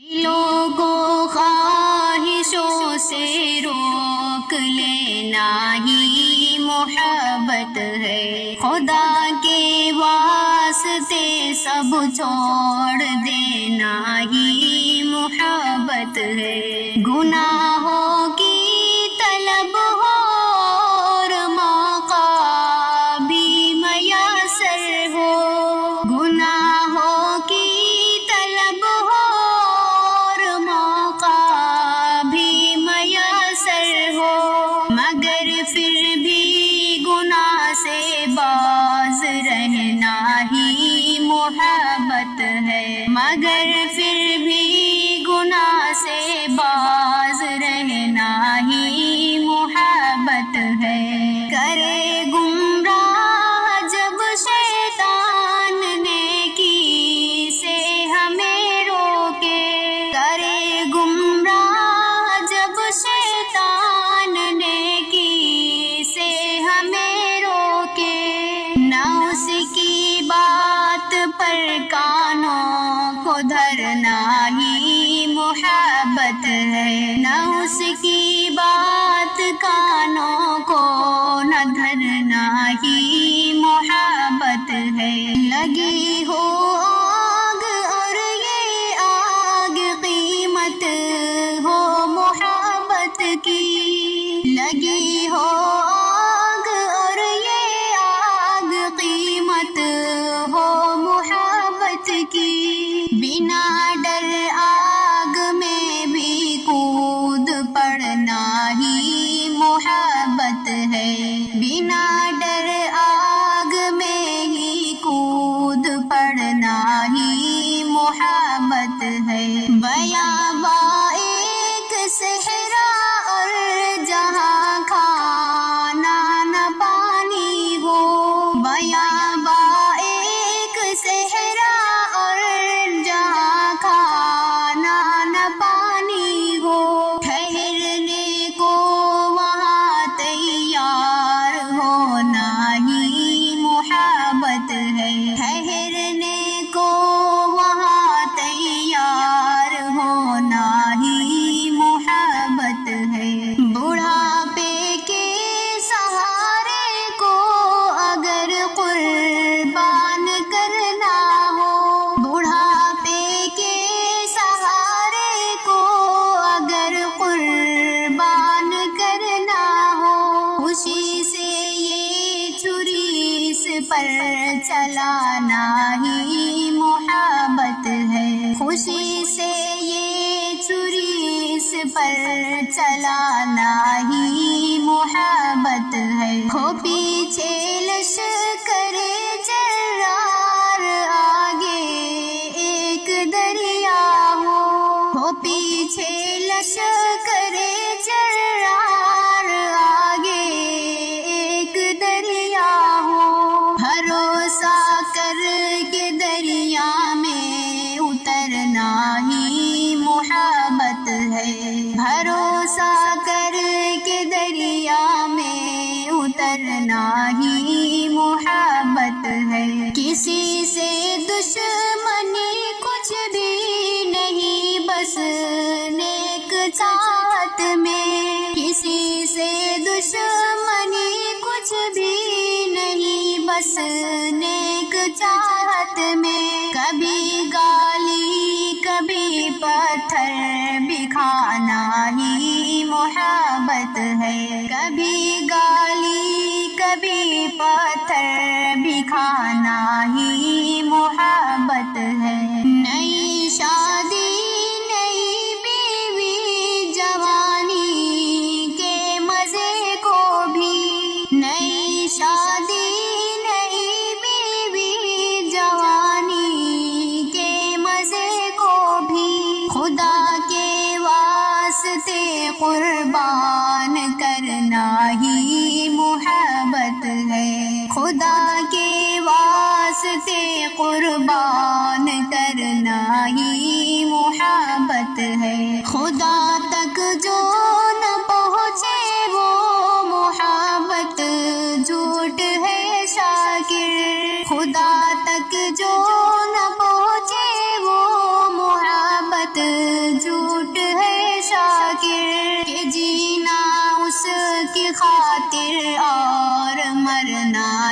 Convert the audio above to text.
دلوں کو خواہشوں سے روک لینا ہی محبت ہے، خدا کے واسطے سب چھوڑ دینا ہی محبت ہے، گناہوں کی طلب ہو اور موقع بھی میسر ہو، گناہوں کی طلب ہو اور موقع بھی میسر ہو، مگر پھر بھی گناہ سے باز رہنا ہی محبت ہے، مگر پھر بھی گناہ سے باز رہنا ہی محبت ہے، کرے گمراہ جب شیطان نیکی سے ہمیں روکے، کرے گمراہ جب شیطان نیکی سے ہمیں روکے، نہ اس کی بات پر کانوں کو دھرنا ہی محبت ہے، نہ اس کی بات کانوں کو نہ دھرنا ہی محبت ہے، لگی ہو آگ اور یہ آگ قیمت ہو محبت کی، لگی ہو آگ اور یہ آگ قیمت ہو محبت کی، بنا ڈر آگ میں بھی کود پڑنا ہی محبت ہے، بنا ڈر آگ میں ہی کود پڑنا ہی محبت ہے، بیاباں ایک صحرا اور جہاں کھانا نہ پانی ہو، بیاباں ایک صحرا اور جہاں کھانا نہ پانی ہو، ٹھہرنے کو وہاں تیار ہونا ہی محبت ہے، ٹھہرنے کو وہاں تیار ہونا ہی محبت ہے، بڑھاپے کے سہارے کو اگر قربان کرنا ہو، بڑھاپے کے سہارے کو اگر قربان کرنا ہو، خوشی سے یہ چھری اس پر چلانا ہی محبت ہے، خوشی سے یہ چھری اس پر چلانا ہی محبت ہے، ہو پیچھے لشکر جرار آگے ایک دریا ہو پیچھے لشکر جرار آگے ایک دریا ہو، بھروسہ کر کے دریا میں اترنا ہی محبت ہے، بھروسہ کر کے دریا میں اترنا ہی محبت ہے، کسی سے دشمنی کچھ بھی نہیں بس نیک چاہت میں، کسی سے دشمنی کچھ بھی نہیں بس نیک چاہت میں، کبھی گالی کبھی پتھر بھی کھانا ہی محبت ہے، کبھی گالی کبھی پتھر بھی کھانا ہی محبت ہے، نئی شادی نئی بیوی جوانی کے مزے کو بھی، نئی شادی نئی بیوی جوانی کے مزے کو بھی، خدا کے واسطے قربان کرنا ہی محبت ہے، خدا کے واسطے قربان کرنا ہی محبت ہے، خدا تک جو نہ پہنچے وہ محبت جھوٹ ہے شاکر، خدا تک جو نہ پہنچے وہ محبت خاطر اور مرنا